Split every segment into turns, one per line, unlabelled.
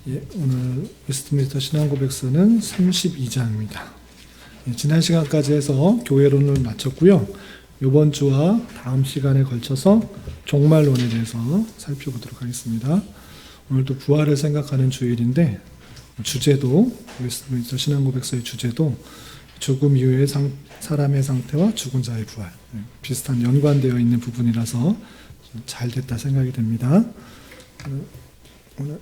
오늘 웨스트민스터 신앙고백서는 32장입니다. 지난 시간까지 해서 교회론을 마쳤고요. 이번 주와 다음 시간에 걸쳐서 종말론에 대해서 살펴보도록 하겠습니다. 오늘도 부활을 생각하는 주일인데 주제도 웨스트민스터 신앙고백서의 주제도 죽음 이후의 사람의 상태와 죽은 자의 부활, 비슷한 연관되어 있는 부분이라서 잘 됐다 생각이 됩니다. 오늘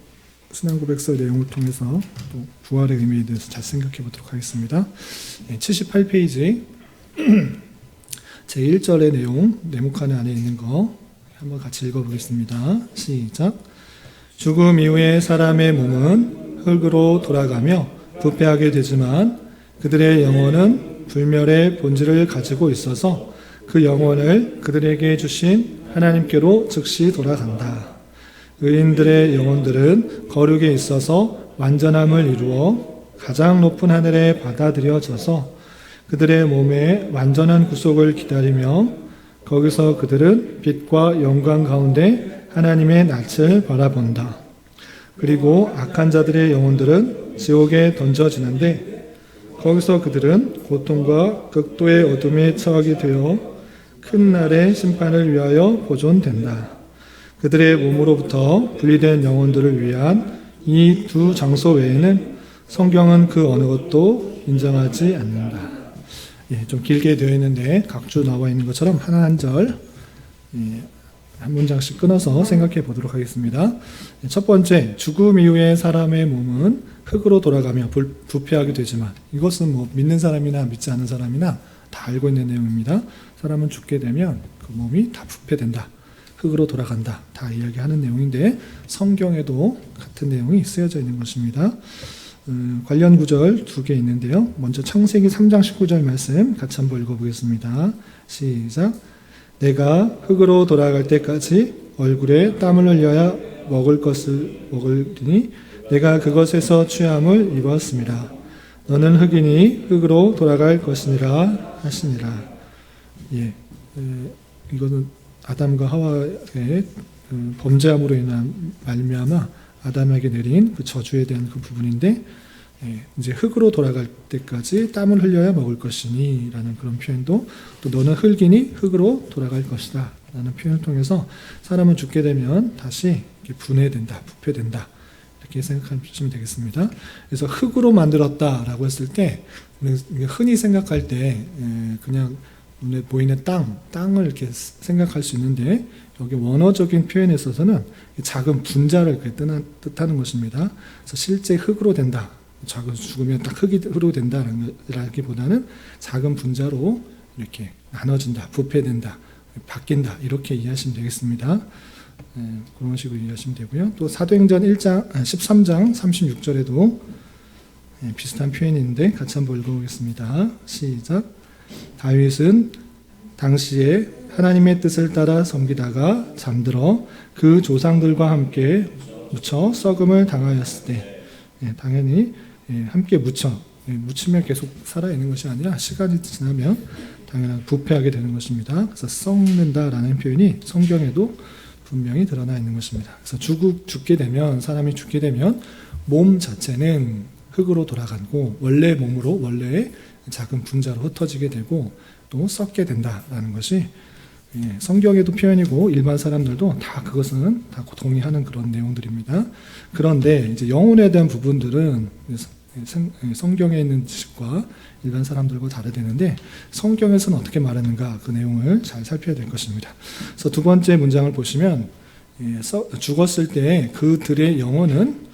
신앙고백서 내용을 통해서 또 부활의 의미에 대해서 잘 생각해 보도록 하겠습니다. 78페이지 제1절의 내용, 네모칸 안에 있는 거 한번 같이 읽어보겠습니다. 시작. 죽음 이후에 사람의 몸은 흙으로 돌아가며 부패하게 되지만 그들의 영혼은 불멸의 본질을 가지고 있어서 그 영혼을 그들에게 주신 하나님께로 즉시 돌아간다. 의인들의 영혼들은 거룩에 있어서 완전함을 이루어 가장 높은 하늘에 받아들여져서 그들의 몸에 완전한 구속을 기다리며 거기서 그들은 빛과 영광 가운데 하나님의 낯을 바라본다. 그리고 악한 자들의 영혼들은 지옥에 던져지는데 거기서 그들은 고통과 극도의 어둠에 처하게 되어 큰 날의 심판을 위하여 보존된다. 그들의 몸으로부터 분리된 영혼들을 위한 이 두 장소 외에는 성경은 그 어느 것도 인정하지 않는다. 좀 길게 되어 있는데 각주 나와 있는 것처럼 하나 한 절, 한 문장씩 끊어서 생각해 보도록 하겠습니다. 첫 번째, 죽음 이후에 사람의 몸은 흙으로 돌아가며 부패하게 되지만, 이것은 믿는 사람이나 믿지 않는 사람이나 다 알고 있는 내용입니다. 사람은 죽게 되면 그 몸이 다 부패된다. 흙으로 돌아간다. 다 이야기하는 내용인데 성경에도 같은 내용이 쓰여져 있는 것입니다. 관련 구절 두 개 있는데요. 먼저 창세기 3장 19절 말씀 같이 한번 읽어보겠습니다. 시작. 내가 흙으로 돌아갈 때까지 얼굴에 땀을 흘려야 먹을 것을 먹으리니 내가 그것에서 취함을 입었습니다. 너는 흙이니 흙으로 돌아갈 것이니라 하시니라. 이거는 아담과 하와의 범죄함으로 인한 말미암아 아담에게 내린 그 저주에 대한 그 부분인데, 이제 흙으로 돌아갈 때까지 땀을 흘려야 먹을 것이니 라는 그런 표현도, 또 너는 흙이니 흙으로 돌아갈 것이다 라는 표현을 통해서 사람은 죽게 되면 다시 분해된다, 부패된다 이렇게 생각하시면 되겠습니다. 그래서 흙으로 만들었다라고 했을 때 흔히 생각할 때 그냥 눈에 보이는 땅을 이렇게 생각할 수 있는데, 여기 원어적인 표현에 있어서는 작은 분자를 뜻하는 것입니다. 그래서 실제 흙으로 된다, 작은 죽으면 딱 흙으로 된다라기보다는 작은 분자로 이렇게 나눠진다, 부패된다, 바뀐다 이렇게 이해하시면 되겠습니다. 그런 식으로 이해하시면 되고요. 또 사도행전 13장 36절에도 비슷한 표현인데 같이 한번 읽어보겠습니다. 시작. 다윗은 당시에 하나님의 뜻을 따라 섬기다가 잠들어 그 조상들과 함께 묻혀 썩음을 당하였을 때, 당연히 함께 묻히면 계속 살아있는 것이 아니라 시간이 지나면 당연히 부패하게 되는 것입니다. 그래서 썩는다라는 표현이 성경에도 분명히 드러나 있는 것입니다. 그래서 죽게 되면, 사람이 죽게 되면 몸 자체는 흙으로 돌아가고 원래 몸으로, 원래의 작은 분자로 흩어지게 되고 또 썩게 된다라는 것이 성경에도 표현이고 일반 사람들도 다 그것은 다 동의하는 그런 내용들입니다. 그런데 이제 영혼에 대한 부분들은 성경에 있는 지식과 일반 사람들과 다르되는데, 성경에서는 어떻게 말하는가 그 내용을 잘 살펴야 될 것입니다. 그래서 두 번째 문장을 보시면 죽었을 때 그들의 영혼은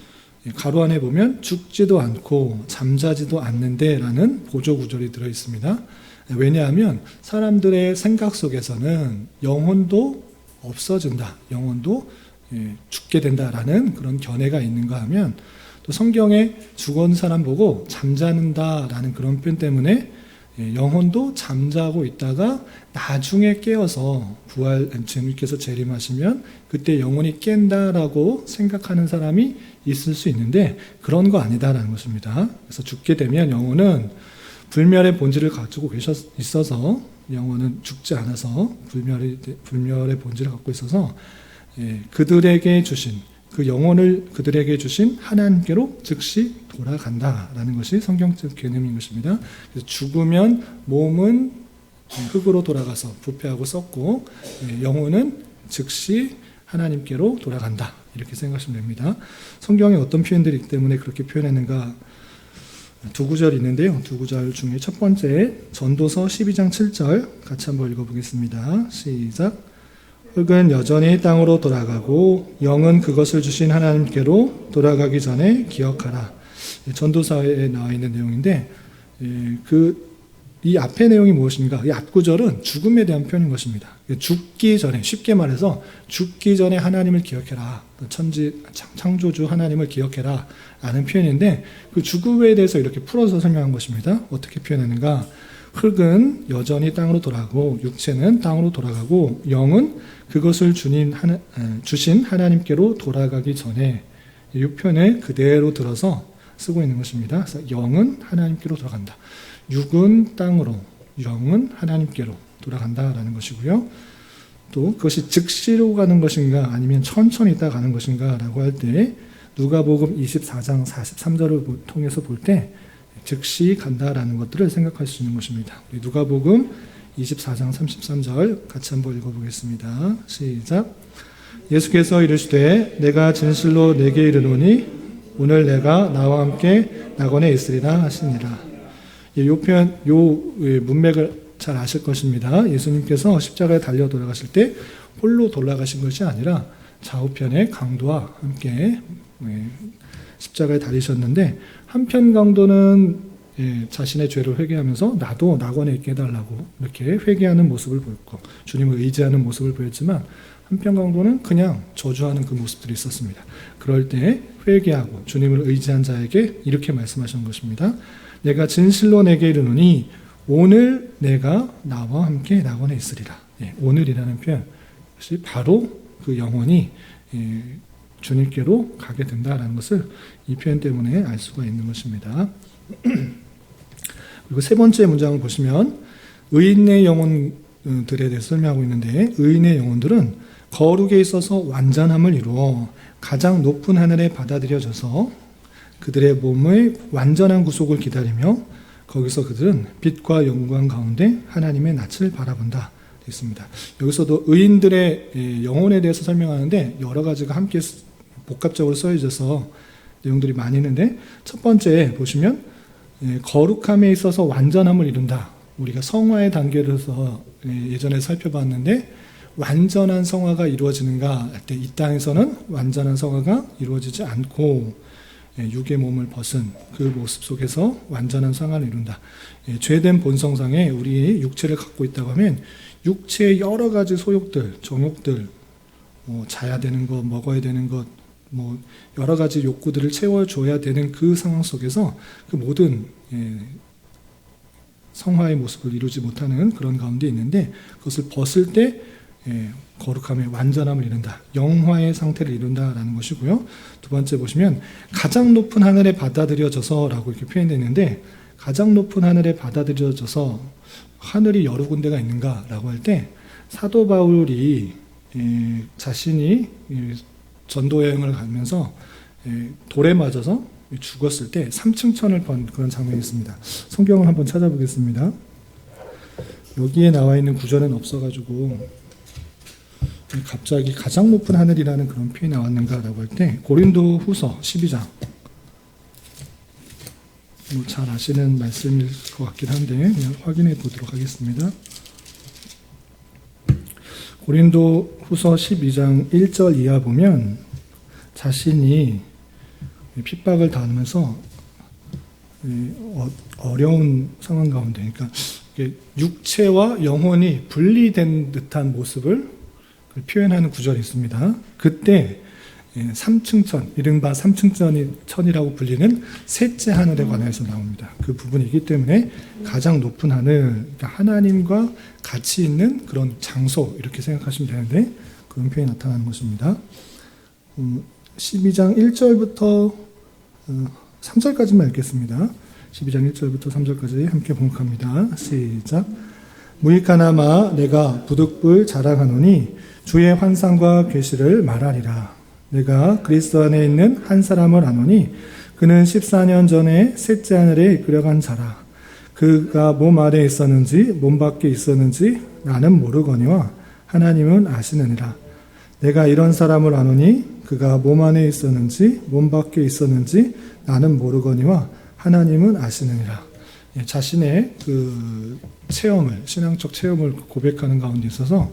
가로 안에 보면 죽지도 않고 잠자지도 않는데 라는 보조 구절이 들어있습니다. 왜냐하면 사람들의 생각 속에서는 영혼도 없어진다, 영혼도 죽게 된다라는 그런 견해가 있는가 하면, 또 성경에 죽은 사람 보고 잠자는다라는 그런 표현 때문에 영혼도 잠자고 있다가 나중에 깨어서 주님께서 재림하시면 그때 영혼이 깬다라고 생각하는 사람이 있을 수 있는데, 그런 거 아니다라는 것입니다. 그래서 죽게 되면 영혼은 불멸의 본질을 가지고 있어서, 영혼은 죽지 않아서 불멸의 본질을 갖고 있어서 그들에게 주신 그 영혼을 그들에게 주신 하나님께로 즉시 돌아간다라는 것이 성경적 개념인 것입니다. 그래서 죽으면 몸은 흙으로 돌아가서 부패하고 썩고 영혼은 즉시 하나님께로 돌아간다. 이렇게 생각하시면 됩니다. 성경에 어떤 표현들이 있기 때문에 그렇게 표현했는가? 두 구절이 있는데요. 두 구절 중에 첫 번째 전도서 12장 7절 같이 한번 읽어보겠습니다. 시작. 흙은 여전히 땅으로 돌아가고 영은 그것을 주신 하나님께로 돌아가기 전에 기억하라. 전도서에 나와 있는 내용인데 이 앞의 내용이 무엇인가? 이 앞구절은 죽음에 대한 표현인 것입니다. 죽기 전에, 쉽게 말해서 죽기 전에 하나님을 기억해라. 창조주 하나님을 기억해라. 라는 표현인데 그 죽음에 대해서 이렇게 풀어서 설명한 것입니다. 어떻게 표현하는가? 흙은 여전히 땅으로 돌아가고 육체는 땅으로 돌아가고 영은 그것을 주신 하나님께로 돌아가기 전에 이 표현을 그대로 들어서 쓰고 있는 것입니다. 그래서 영은 하나님께로 돌아간다. 육은 땅으로, 영은 하나님께로 돌아간다라는 것이고요. 또 그것이 즉시로 가는 것인가 아니면 천천히 있다 가는 것인가 라고 할 때 누가복음 24장 43절을 통해서 볼 때 즉시 간다라는 것들을 생각할 수 있는 것입니다. 우리 누가복음 24장 33절 같이 한번 읽어보겠습니다. 시작. 예수께서 이르시되 내가 진실로 내게 이르노니 오늘 내가 나와 함께 낙원에 있으리라 하시니라. 이 표현, 문맥을 잘 아실 것입니다. 예수님께서 십자가에 달려 돌아가실 때 홀로 돌아가신 것이 아니라 좌우편의 강도와 함께 십자가에 달리셨는데 한편 강도는 자신의 죄를 회개하면서 나도 낙원에 있게 해달라고 이렇게 회개하는 모습을 보였고 주님을 의지하는 모습을 보였지만 한편 강도는 그냥 저주하는 그 모습들이 있었습니다. 그럴 때 회개하고 주님을 의지한 자에게 이렇게 말씀하신 것입니다. 내가 진실로 내게 이르노니 오늘 내가 나와 함께 낙원에 있으리라. 오늘이라는 표현, 것이 바로 그 영혼이 주님께로 가게 된다라는 것을 이 표현 때문에 알 수가 있는 것입니다. 그리고 세 번째 문장을 보시면 의인의 영혼들에 대해서 설명하고 있는데 의인의 영혼들은 거룩에 있어서 완전함을 이루어 가장 높은 하늘에 받아들여져서 그들의 몸의 완전한 구속을 기다리며 거기서 그들은 빛과 영광 가운데 하나님의 낯을 바라본다 있습니다. 여기서도 의인들의 영혼에 대해서 설명하는데 여러 가지가 함께 복합적으로 써져서 내용들이 많이 있는데 첫 번째 보시면 거룩함에 있어서 완전함을 이룬다. 우리가 성화의 단계로서 예전에 살펴봤는데 완전한 성화가 이루어지는가 할 때 이 땅에서는 완전한 성화가 이루어지지 않고 육의 몸을 벗은 그 모습 속에서 완전한 성화를 이룬다. 죄된 본성상에 우리의 육체를 갖고 있다고 하면 육체의 여러 가지 소욕들, 정욕들, 자야 되는 것, 먹어야 되는 것, 여러 가지 욕구들을 채워줘야 되는 그 상황 속에서 그 모든 성화의 모습을 이루지 못하는 그런 가운데 있는데 그것을 벗을 때 거룩함의 완전함을 이룬다. 영화의 상태를 이룬다라는 것이고요. 두 번째 보시면 가장 높은 하늘에 받아들여져서 라고 이렇게 표현되는데 가장 높은 하늘에 받아들여져서 하늘이 여러 군데가 있는가 라고 할 때 사도 바울이 자신이 전도 여행을 가면서 돌에 맞아서 죽었을 때 3층 천을 번 그런 장면이 있습니다. 성경을 한번 찾아보겠습니다. 여기에 나와 있는 구절은 없어가지고 갑자기 가장 높은 하늘이라는 그런 표현이 나왔는가라고 할 때 고린도 후서 12장 잘 아시는 말씀일 것 같긴 한데 그냥 확인해 보도록 하겠습니다. 고린도 후서 12장 1절 이하 보면 자신이 핍박을 당하면서 어려운 상황 가운데 그러니까 육체와 영혼이 분리된 듯한 모습을 표현하는 구절이 있습니다. 그때 3층 천, 이른바 3층 천이라고 불리는 셋째 하늘에 관해서 나옵니다. 그 부분이기 때문에 가장 높은 하늘, 그러니까 하나님과 같이 있는 그런 장소 이렇게 생각하시면 되는데 그런 표현이 나타나는 것입니다. 12장 1절부터 3절까지만 읽겠습니다. 12장 1절부터 3절까지 함께 봉독합니다. 시작. 무익하나마 내가 부득불 자랑하노니 주의 환상과 계시를 말하리라. 내가 그리스도 안에 있는 한 사람을 아노니 그는 14년 전에 셋째 하늘에 이끌려간 자라. 그가 몸 안에 있었는지 몸 밖에 있었는지 나는 모르거니와 하나님은 아시느니라. 내가 이런 사람을 아노니 그가 몸 안에 있었는지 몸 밖에 있었는지 나는 모르거니와 하나님은 아시느니라. 자신의 그 체험을, 신앙적 체험을 고백하는 가운데 있어서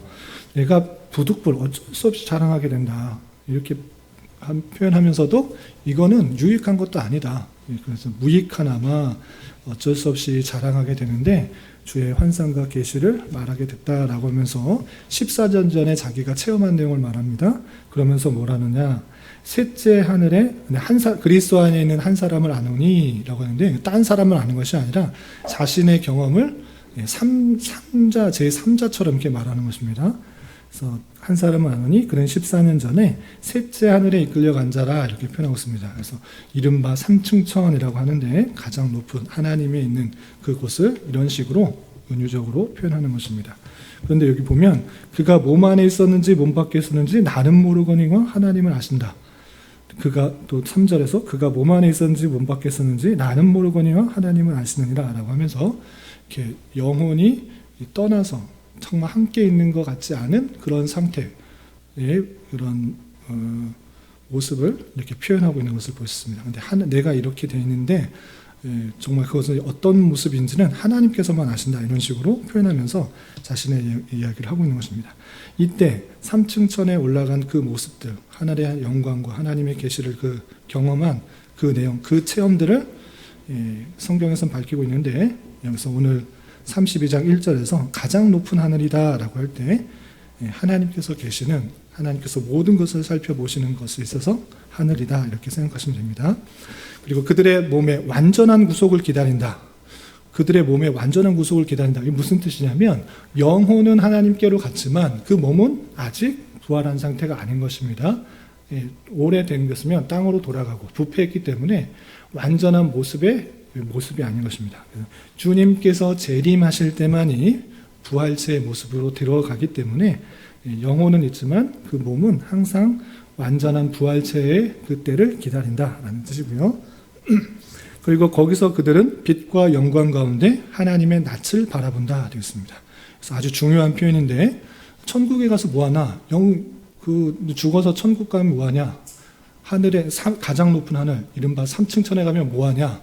내가 부득불 어쩔 수 없이 자랑하게 된다. 이렇게 표현하면서도 이거는 유익한 것도 아니다. 그래서 무익하나마 어쩔 수 없이 자랑하게 되는데 주의 환상과 계시를 말하게 됐다라고 하면서 14년 전에 자기가 체험한 내용을 말합니다. 그러면서 뭐라느냐? 셋째 하늘에 그리스도 안에 있는 한 사람을 아노니 라고 하는데 딴 사람을 아는 것이 아니라 자신의 경험을 제3자처럼 이렇게 말하는 것입니다. 그래서 한 사람을 아노니 그는 14년 전에 셋째 하늘에 이끌려간 자라 이렇게 표현하고 있습니다. 그래서 이른바 삼층천이라고 하는데 가장 높은 하나님이 있는 그곳을 이런 식으로 은유적으로 표현하는 것입니다. 그런데 여기 보면 그가 몸 안에 있었는지 몸 밖에 있었는지 나는 모르거니와 하나님은 아신다. 그가 또 3절에서 그가 몸 안에 있었는지 몸 밖에 있었는지 나는 모르거니와 하나님은 아시느니라 라고 하면서 이렇게 영혼이 떠나서 정말 함께 있는 것 같지 않은 그런 상태의 그런 모습을 이렇게 표현하고 있는 것을 보셨습니다. 그런데 내가 이렇게 되어 있는데 정말 그것은 어떤 모습인지는 하나님께서만 아신다 이런 식으로 표현하면서 자신의 이야기를 하고 있는 것입니다. 이때 3층천에 올라간 그 모습들, 하늘의 영광과 하나님의 계시를 그 경험한 그 내용, 그 체험들을 성경에서는 밝히고 있는데 여기서 오늘 32장 1절에서 가장 높은 하늘이다 라고 할 때 하나님께서 계시는, 하나님께서 모든 것을 살펴보시는 것에 있어서 하늘이다 이렇게 생각하시면 됩니다. 그리고 그들의 몸에 완전한 구속을 기다린다. 그들의 몸에 완전한 구속을 기다린다. 이게 무슨 뜻이냐면 영혼은 하나님께로 갔지만 그 몸은 아직 부활한 상태가 아닌 것입니다. 오래된 것이면 땅으로 돌아가고 부패했기 때문에 완전한 모습이 아닌 것입니다. 주님께서 재림하실 때만이 부활체의 모습으로 들어가기 때문에 영혼은 있지만 그 몸은 항상 완전한 부활체의 그때를 기다린다라는 뜻이고요. 그리고 거기서 그들은 빛과 영광 가운데 하나님의 낯을 바라본다 되어 있습니다. 그래서 아주 중요한 표현인데 천국에 가서 뭐하나? 죽어서 천국 가면 뭐하냐? 하늘의 가장 높은 하늘, 이른바 3층천에 가면 뭐하냐?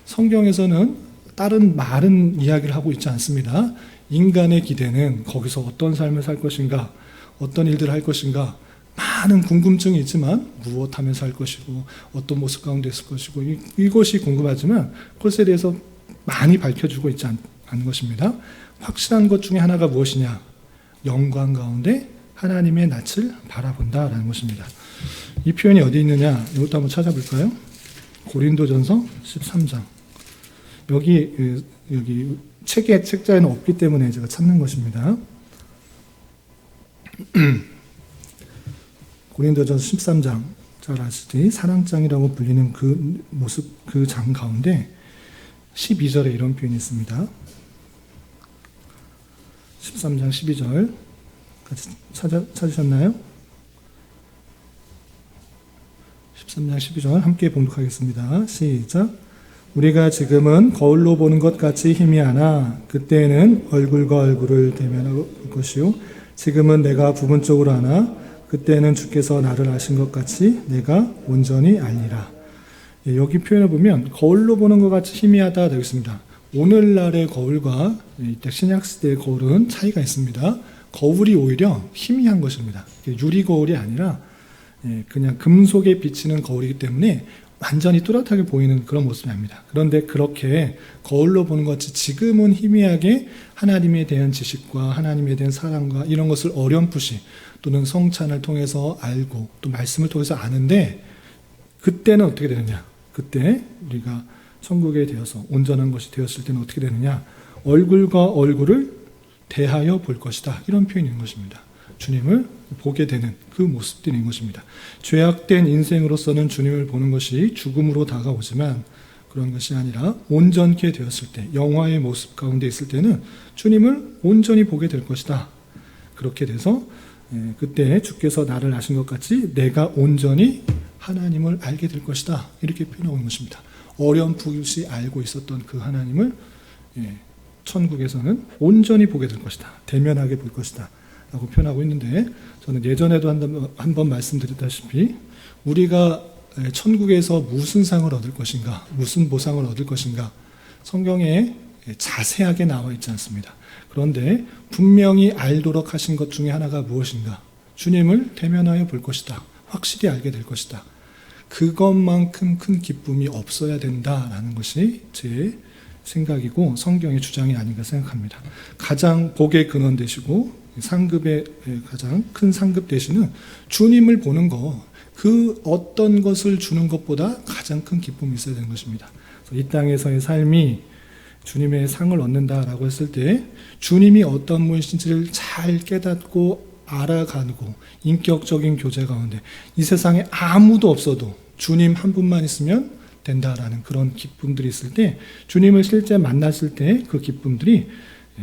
성경에서는 다른 많은 이야기를 하고 있지 않습니다. 인간의 기대는 거기서 어떤 삶을 살 것인가, 어떤 일들을 할 것인가, 많은 궁금증이 있지만 무엇 하면서 할 것이고 어떤 모습 가운데 있을 것이고 이것이 궁금하지만 그것에 대해서 많이 밝혀주고 있지 않은 것입니다. 확실한 것 중에 하나가 무엇이냐? 영광 가운데 하나님의 낯을 바라본다라는 것입니다. 이 표현이 어디 있느냐? 이것도 한번 찾아볼까요? 고린도전서 13장. 여기 책자에는 없기 때문에 제가 찾는 것입니다. 고린도전서 13장, 잘 아시지? 사랑장이라고 불리는 그 모습, 그 장 가운데 12절에 이런 표현이 있습니다. 13장 12절 같이 찾으셨나요? 13장 12절 함께 봉독하겠습니다. 시작. 우리가 지금은 거울로 보는 것 같이 희미하나 그때에는 얼굴과 얼굴을 대면할 것이요 지금은 내가 부분적으로 하나 그때는 주께서 나를 아신 것 같이 내가 온전히 알리라. 여기 표현을 보면 거울로 보는 것 같이 희미하다 되어 있습니다. 오늘날의 거울과 이때 신약시대의 거울은 차이가 있습니다. 거울이 오히려 희미한 것입니다. 유리 거울이 아니라 그냥 금속에 비치는 거울이기 때문에 완전히 뚜렷하게 보이는 그런 모습이 아닙니다. 그런데 그렇게 거울로 보는 것 같이 지금은 희미하게 하나님에 대한 지식과 하나님에 대한 사랑과 이런 것을 어렴풋이 또는 성찬을 통해서 알고 또 말씀을 통해서 아는데 그때는 어떻게 되느냐? 그때 우리가 천국에 되어서 온전한 것이 되었을 때는 어떻게 되느냐? 얼굴과 얼굴을 대하여 볼 것이다. 이런 표현인 것입니다. 주님을 보게 되는 그 모습들인 것입니다. 죄악된 인생으로서는 주님을 보는 것이 죽음으로 다가오지만 그런 것이 아니라 온전케 되었을 때, 영화의 모습 가운데 있을 때는 주님을 온전히 보게 될 것이다. 그렇게 돼서 그때 주께서 나를 아신 것 같이 내가 온전히 하나님을 알게 될 것이다. 이렇게 표현하고 있는 것입니다. 어렴풋이 알고 있었던 그 하나님을 천국에서는 온전히 보게 될 것이다. 대면하게 볼 것이다. 라고 표현하고 있는데, 저는 예전에도 한번 말씀드렸다시피 우리가 천국에서 무슨 상을 얻을 것인가, 무슨 보상을 얻을 것인가, 성경에 자세하게 나와 있지 않습니다. 그런데 분명히 알도록 하신 것 중에 하나가 무엇인가? 주님을 대면하여 볼 것이다. 확실히 알게 될 것이다. 그것만큼 큰 기쁨이 없어야 된다라는 것이 제 생각이고 성경의 주장이 아닌가 생각합니다. 가장 복의 근원 되시고 상급의 가장 큰 상급 되시는 주님을 보는 것, 그 어떤 것을 주는 것보다 가장 큰 기쁨이 있어야 되는 것입니다. 이 땅에서의 삶이 주님의 상을 얻는다라고 했을 때 주님이 어떤 분이신지를 잘 깨닫고 알아가고 인격적인 교제 가운데 이 세상에 아무도 없어도 주님 한 분만 있으면 된다라는 그런 기쁨들이 있을 때, 주님을 실제 만났을 때 그 기쁨들이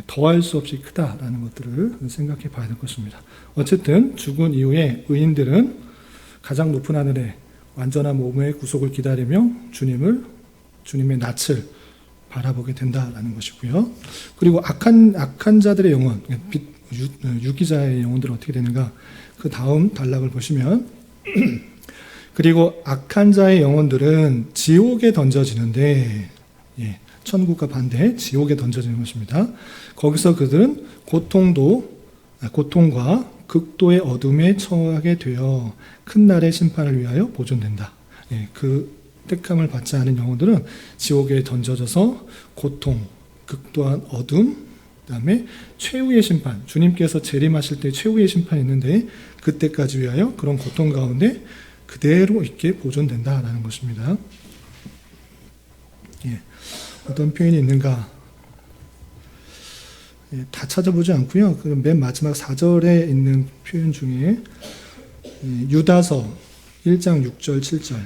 더할 수 없이 크다라는 것들을 생각해 봐야 될 것입니다. 어쨌든 죽은 이후에 의인들은 가장 높은 하늘에 완전한 몸의 구속을 기다리며 주님의 낯을 바라보게 된다라는 것이고요. 그리고 악한 자들의 영혼, 유기자의 영혼들은 어떻게 되는가? 그 다음 단락을 보시면 그리고 악한 자의 영혼들은 지옥에 던져지는데, 천국과 반대 지옥에 던져지는 것입니다. 거기서 그들은 고통과 극도의 어둠에 처하게 되어 큰 날의 심판을 위하여 보존된다. 그 택함을 받지 않은 영혼들은 지옥에 던져져서 고통, 극도한 어둠, 그 다음에 최후의 심판, 주님께서 재림하실 때 최후의 심판이 있는데 그때까지 위하여 그런 고통 가운데 그대로 있게 보존된다라는 것입니다. 어떤 표현이 있는가? 다 찾아보지 않고요. 맨 마지막 4절에 있는 표현 중에 유다서 1장 6절 7절,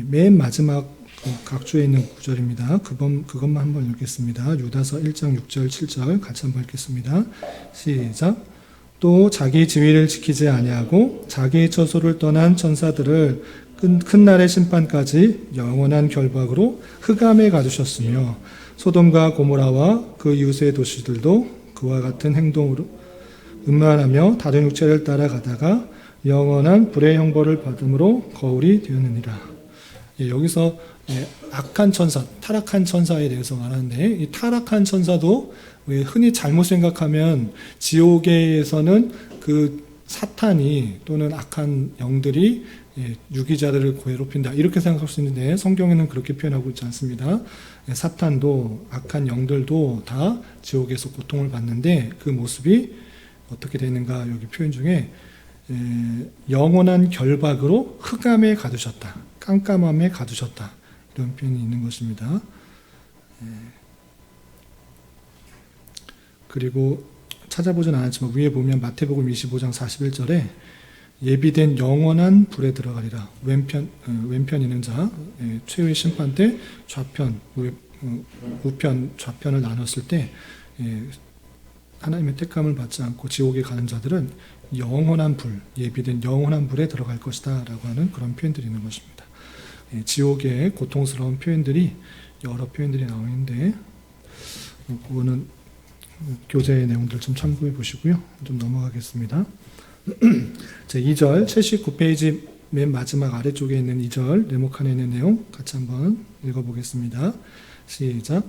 맨 마지막 각주에 있는 구절입니다. 그것만 한번 읽겠습니다. 유다서 1장 6절 7절 같이 한번 읽겠습니다. 시작. 또 자기 지위를 지키지 아니하고 자기의 처소를 떠난 천사들을 큰 날의 심판까지 영원한 결박으로 흑암에 가두셨으며 소돔과 고모라와 그 이웃의 도시들도 그와 같은 행동으로 음란하며 다른 육체를 따라가다가 영원한 불의 형벌을 받음으로 거울이 되었느니라. 여기서 악한 천사, 타락한 천사에 대해서 말하는데, 이 타락한 천사도 흔히 잘못 생각하면 지옥에서는 그 사탄이 또는 악한 영들이 유기자들을 괴롭힌다 이렇게 생각할 수 있는데, 성경에는 그렇게 표현하고 있지 않습니다. 사탄도 악한 영들도 다 지옥에서 고통을 받는데 그 모습이 어떻게 되는가, 여기 표현 중에 영원한 결박으로 흑암에 가두셨다, 깜깜함에 가두셨다, 이런 표현이 있는 것입니다. 그리고 찾아보진 않았지만 위에 보면 마태복음 25장 41절에 예비된 영원한 불에 들어가리라. 왼편 있는 자, 최후의 심판 때 좌편, 우편, 좌편을 나눴을 때 하나님의 택함을 받지 않고 지옥에 가는 자들은 영원한 불, 예비된 영원한 불에 들어갈 것이다 라고 하는 그런 표현들이 있는 것입니다. 지옥의 고통스러운 표현들이 여러 표현들이 나오는데 그거는 교재의 내용들 좀 참고해 보시고요. 좀 넘어가겠습니다. 제 2절 79페이지 맨 마지막 아래쪽에 있는 2절 네모칸에 있는 내용 같이 한번 읽어보겠습니다. 시작.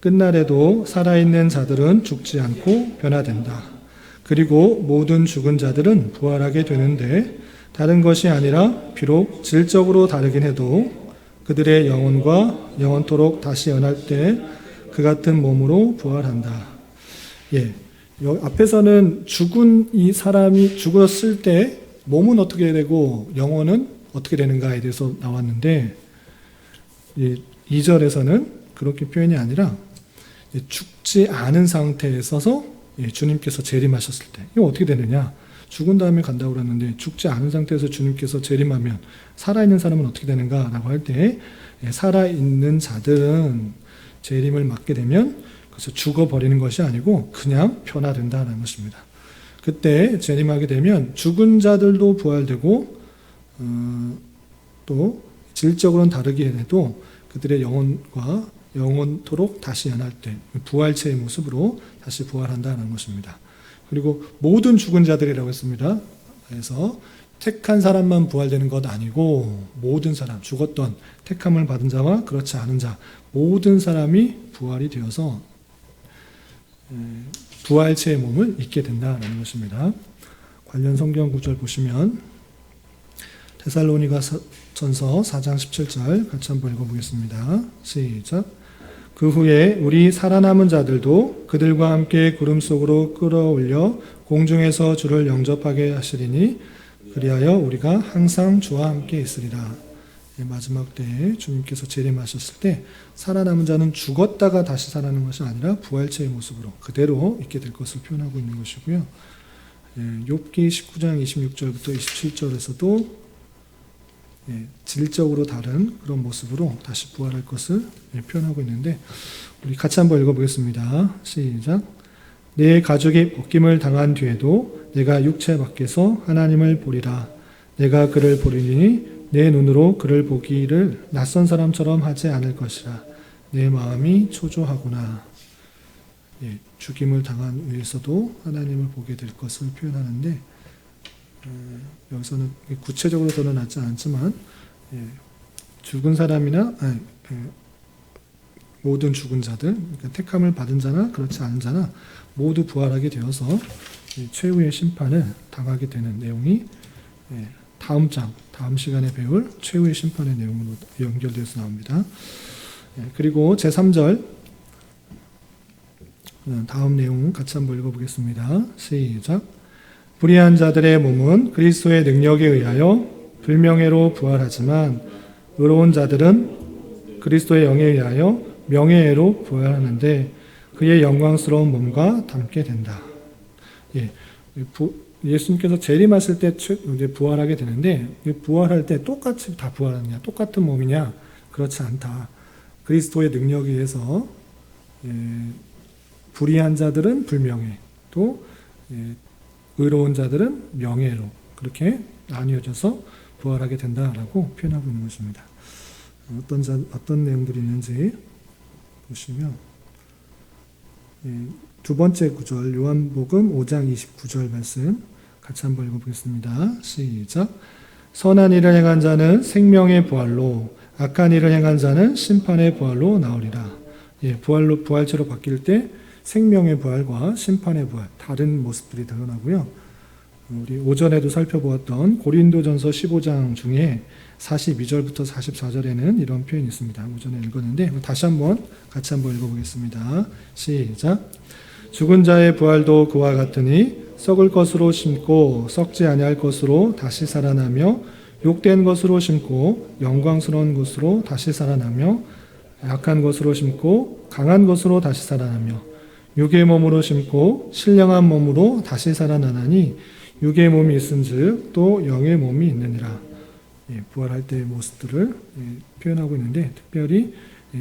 끝날에도 살아있는 자들은 죽지 않고 변화된다. 그리고 모든 죽은 자들은 부활하게 되는데 다른 것이 아니라 비록 질적으로 다르긴 해도 그들의 영혼과 영원토록 다시 연할 때 그 같은 몸으로 부활한다. 앞에서는 죽은 이 사람이 죽었을 때 몸은 어떻게 되고 영혼은 어떻게 되는가에 대해서 나왔는데 2절에서는 그렇게 표현이 아니라 죽지 않은 상태에 서서 주님께서 재림하셨을 때 이거 어떻게 되느냐, 죽은 다음에 간다고 그랬는데 죽지 않은 상태에서 주님께서 재림하면 살아있는 사람은 어떻게 되는가 라고 할 때 살아있는 자들은 재림을 맞게 되면 그래서 죽어버리는 것이 아니고 그냥 변화된다는 것입니다. 그때 재림하게 되면 죽은 자들도 부활되고 또 질적으로는 다르게 해도 그들의 영혼과 영원토록 다시 연할 때 부활체의 모습으로 다시 부활한다는 것입니다. 그리고 모든 죽은 자들이라고 했습니다. 그래서 택한 사람만 부활되는 것 아니고 모든 사람, 죽었던 택함을 받은 자와 그렇지 않은 자 모든 사람이 부활이 되어서 부활체의 몸을 입게 된다는 것입니다. 관련 성경 구절 보시면 데살로니가전서 4장 17절 같이 한번 읽어보겠습니다. 시작. 그 후에 우리 살아남은 자들도 그들과 함께 구름 속으로 끌어올려 공중에서 주를 영접하게 하시리니 그리하여 우리가 항상 주와 함께 있으리라. 마지막 때에 주님께서 재림하셨을 때 살아남은 자는 죽었다가 다시 살아나는 것이 아니라 부활체의 모습으로 그대로 있게 될 것을 표현하고 있는 것이고요. 욥기 19장 26절부터 27절에서도 질적으로 다른 그런 모습으로 다시 부활할 것을 표현하고 있는데 우리 같이 한번 읽어보겠습니다. 시작. 내 가족이 벗김을 당한 뒤에도 내가 육체 밖에서 하나님을 보리라. 내가 그를 보리니 내 눈으로 그를 보기를 낯선 사람처럼 하지 않을 것이라. 내 마음이 초조하구나. 죽임을 당한 후에서도 하나님을 보게 될 것을 표현하는데 여기서는 구체적으로 드러나지 않지만 죽은 사람이나 모든 죽은 자들, 그러니까 택함을 받은 자나 그렇지 않은 자나 모두 부활하게 되어서 최후의 심판을 당하게 되는 내용이 다음 시간에 배울 최후의 심판의 내용으로 연결되어서 나옵니다. 그리고 제3절 다음 내용 같이 한번 읽어보겠습니다. 시작. 불의한 자들의 몸은 그리스도의 능력에 의하여 불명예로 부활하지만 의로운 자들은 그리스도의 영에 의하여 명예로 부활하는데 그의 영광스러운 몸과 닮게 된다. 예수님께서 재림하실 때 이제 부활하게 되는데 부활할 때 똑같이 다 부활하느냐, 똑같은 몸이냐? 그렇지 않다. 그리스도의 능력에 의해서 불의한 자들은 불명예, 또 의로운 자들은 명예로 그렇게 나뉘어져서 부활하게 된다라고 표현하고 있는 것입니다. 어떤 내용들이 있는지 보시면 두 번째 구절 요한복음 5장 29절 말씀 같이 한번 읽어보겠습니다. 시작. 선한 일을 행한 자는 생명의 부활로 악한 일을 행한 자는 심판의 부활로 나오리라. 부활체로 바뀔 때 생명의 부활과 심판의 부활 다른 모습들이 드러나고요. 우리 오전에도 살펴보았던 고린도전서 15장 중에 42절부터 44절에는 이런 표현이 있습니다. 오전에 읽었는데 다시 한번 같이 한번 읽어보겠습니다. 시작. 죽은 자의 부활도 그와 같으니 썩을 것으로 심고 썩지 아니할 것으로 다시 살아나며 욕된 것으로 심고 영광스러운 것으로 다시 살아나며 약한 것으로 심고 강한 것으로 다시 살아나며 육의 몸으로 심고 신령한 몸으로 다시 살아나나니 육의 몸이 있은즉 또 영의 몸이 있느니라. 부활할 때의 모습들을 표현하고 있는데 특별히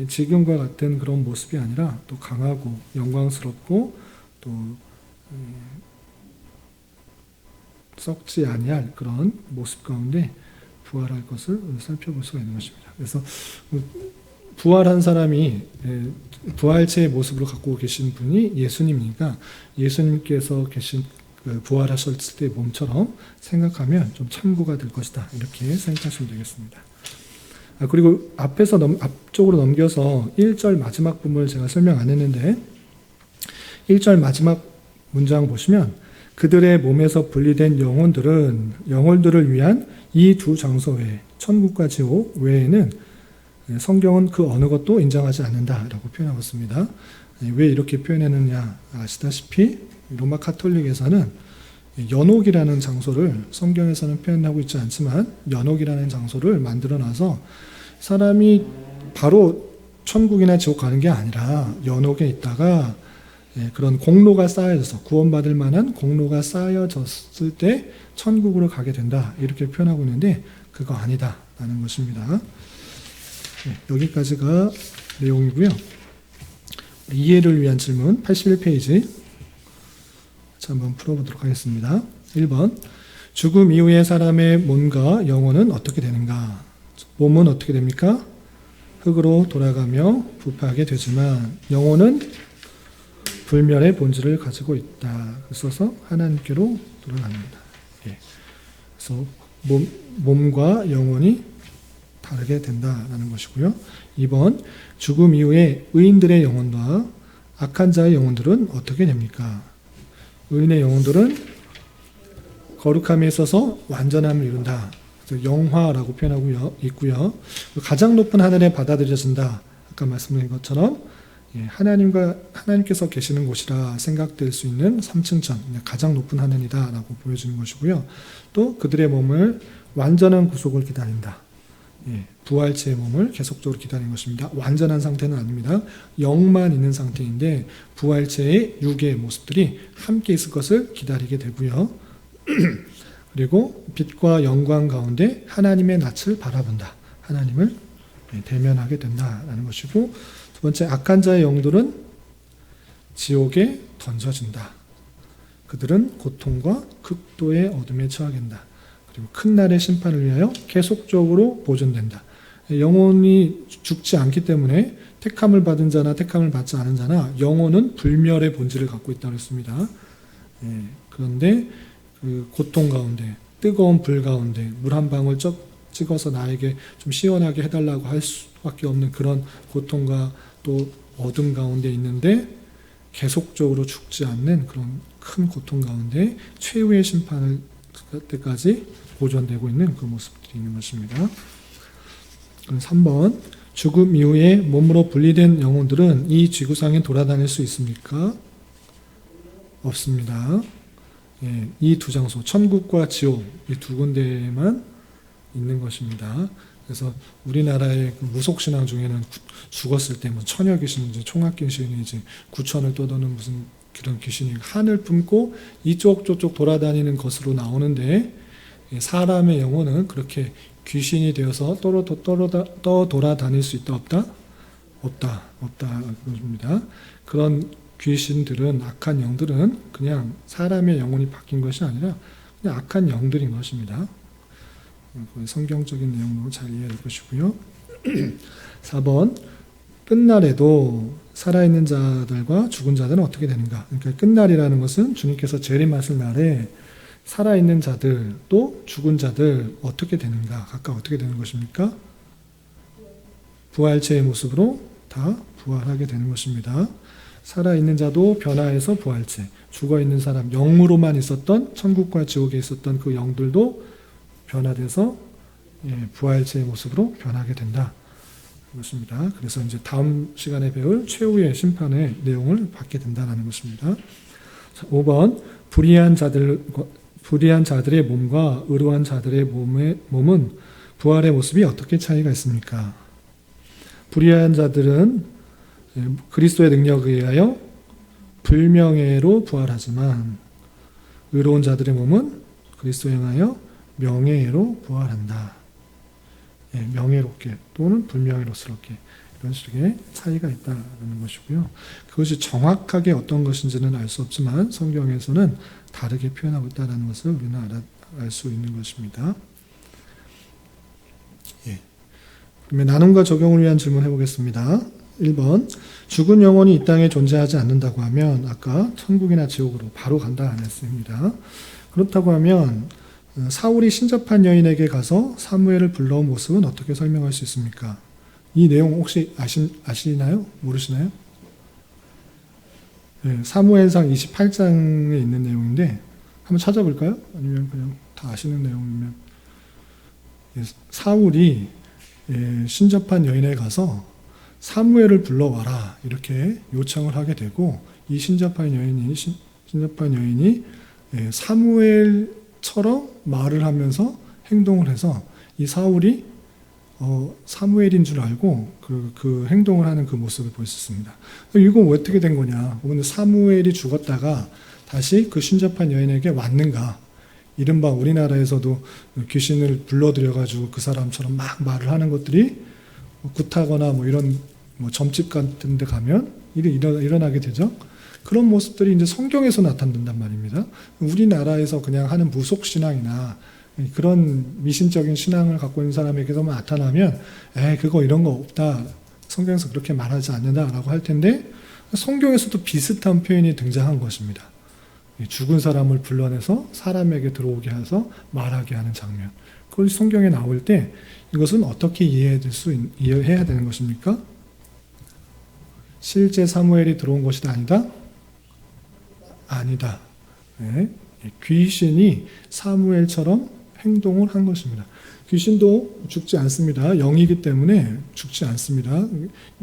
지금과 같은 그런 모습이 아니라 또 강하고 영광스럽고 또 썩지 아니할 그런 모습 가운데 부활할 것을 살펴볼 수가 있는 것입니다. 그래서 부활한 사람이 부활체의 모습으로 갖고 계신 분이 예수님이니까 예수님께서 계신 부활하셨을 때 몸처럼 생각하면 좀 참고가 될 것이다. 이렇게 생각하시면 되겠습니다. 그리고 앞쪽으로 넘겨서 1절 마지막 부분을 제가 설명 안 했는데 1절 마지막 문장 보시면 그들의 몸에서 분리된 영혼들을 위한 이 두 장소 외에 천국과 지옥 외에는 성경은 그 어느 것도 인정하지 않는다라고 표현하고 있습니다. 왜 이렇게 표현했느냐 아시다시피 로마 카톨릭에서는 연옥이라는 장소를 성경에서는 표현하고 있지 않지만 연옥이라는 장소를 만들어놔서 사람이 바로 천국이나 지옥 가는 게 아니라 연옥에 있다가 그런 공로가 쌓여져서 구원받을 만한 공로가 쌓여졌을 때 천국으로 가게 된다 이렇게 표현하고 있는데 그거 아니다라는 것입니다. 여기까지가 내용이고요. 이해를 위한 질문 81페이지 자, 한번 풀어보도록 하겠습니다. 1번. 죽음 이후에 사람의 몸과 영혼은 어떻게 되는가? 몸은 어떻게 됩니까? 흙으로 돌아가며 부패하게 되지만 영혼은 불멸의 본질을 가지고 있다. 써서 하나님께로 돌아갑니다. 예. 그래서 몸과 영혼이 다르게 된다라는 것이고요. 2번. 죽음 이후에 의인들의 영혼과 악한 자의 영혼들은 어떻게 됩니까? 의인의 영혼들은 거룩함에 있어서 완전함을 이룬다. 영화라고 표현하고 있고요. 가장 높은 하늘에 받아들여진다. 아까 말씀드린 것처럼 하나님께서 계시는 곳이라 생각될 수 있는 3층천, 가장 높은 하늘이다라고 보여주는 것이고요. 또 그들의 몸을 완전한 구속을 기다린다. 부활체의 몸을 계속적으로 기다리는 것입니다. 완전한 상태는 아닙니다. 영만 있는 상태인데 부활체의 육의 모습들이 함께 있을 것을 기다리게 되고요. 그리고 빛과 영광 가운데 하나님의 낯을 바라본다. 하나님을 대면하게 된다라는 것이고, 두 번째, 악한 자의 영들은 지옥에 던져진다. 그들은 고통과 극도의 어둠에 처하겠다. 그리고 큰 날의 심판을 위하여 계속적으로 보존된다. 영혼이 죽지 않기 때문에 택함을 받은 자나 택함을 받지 않은 자나 영혼은 불멸의 본질을 갖고 있다고 했습니다. 그런데 그 고통 가운데, 뜨거운 불 가운데 물 한 방울 찍어서 나에게 좀 시원하게 해달라고 할 수밖에 없는 그런 고통과 또 어둠 가운데 있는데 계속적으로 죽지 않는 그런 큰 고통 가운데 최후의 심판을 때까지 보존되고 있는 그 모습들이 있는 것입니다. 3번. 죽음 이후에 몸으로 분리된 영혼들은 이 지구상에 돌아다닐 수 있습니까? 없습니다. 이 두 장소, 천국과 지옥, 이 두 군데에만 있는 것입니다. 그래서 우리나라의 그 무속신앙 중에는 죽었을 때 뭐 처녀 귀신인지 총각 귀신인지 구천을 떠도는 무슨 그런 귀신이 한을 품고 이쪽 저쪽 돌아다니는 것으로 나오는데, 사람의 영혼은 그렇게 귀신이 되어서 돌아다닐 수 있다 없다? 없다 그렇습니다. 그런 귀신들은, 악한 영들은 그냥 사람의 영혼이 바뀐 것이 아니라 그냥 악한 영들인 것입니다. 성경적인 내용으로 잘 이해할 것이고요. 4번. 끝날에도 살아있는 자들과 죽은 자들은 어떻게 되는가? 그러니까 끝날이라는 것은 주님께서 재림하실 날에 살아있는 자들 또 죽은 자들 어떻게 되는가? 각각 어떻게 되는 것입니까? 부활체의 모습으로 다 부활하게 되는 것입니다. 살아있는 자도 변화해서 부활체, 죽어있는 사람, 영으로만 있었던 천국과 지옥에 있었던 그 영들도 변화돼서 부활체의 모습으로 변하게 된다. 것입니다. 그래서 이제 다음 시간에 배울 최후의 심판의 내용을 받게 된다는 것입니다. 5번. 불의한 자들의 몸과 의로운 자들의 몸은 부활의 모습이 어떻게 차이가 있습니까? 불의한 자들은 그리스도의 능력에 의하여 불명예로 부활하지만 의로운 자들의 몸은 그리스도에 의하여 명예로 부활한다. 명예롭게 또는 불명예롭게, 이런 식의 차이가 있다는 것이고요. 그것이 정확하게 어떤 것인지는 알 수 없지만 성경에서는 다르게 표현하고 있다는 것을 우리는 알 수 있는 것입니다. 그러면 나눔과 적용을 위한 질문 해보겠습니다. 1번. 죽은 영혼이 이 땅에 존재하지 않는다고 하면 아까 천국이나 지옥으로 바로 간다 안 했습니다. 그렇다고 하면 사울이 신접한 여인에게 가서 사무엘을 불러온 모습은 어떻게 설명할 수 있습니까? 이 내용 혹시 아시나요? 모르시나요? 사무엘상 28장에 있는 내용인데 한번 찾아볼까요? 아니면 그냥 다 아시는 내용이면, 사울이 신접한 여인에게 가서 사무엘을 불러와라 이렇게 요청을 하게 되고, 이 신접한 여인이 사무엘처럼 말을 하면서 행동을 해서 이 사울이 사무엘인 줄 알고 그 행동을 하는 그 모습을 볼 수 있습니다. 이건 어떻게 된 거냐? 근데 사무엘이 죽었다가 다시 그 신접한 여인에게 왔는가? 이른바 우리나라에서도 귀신을 불러들여가지고 그 사람처럼 막 말을 하는 것들이 굿하거나 뭐 이런 점집 같은 데 가면 일어나게 되죠. 그런 모습들이 이제 성경에서 나타난단 말입니다. 우리나라에서 그냥 하는 무속신앙이나 그런 미신적인 신앙을 갖고 있는 사람에게서만 나타나면 그거 이런 거 없다. 성경에서 그렇게 말하지 않는다라고 할 텐데 성경에서도 비슷한 표현이 등장한 것입니다. 죽은 사람을 불러내서 사람에게 들어오게 해서 말하게 하는 장면. 그것이 성경에 나올 때 이것은 어떻게 이해해야 되는 것입니까? 실제 사무엘이 들어온 것이 아니다? 아니다. 네. 귀신이 사무엘처럼 행동을 한 것입니다. 귀신도 죽지 않습니다. 영이기 때문에 죽지 않습니다.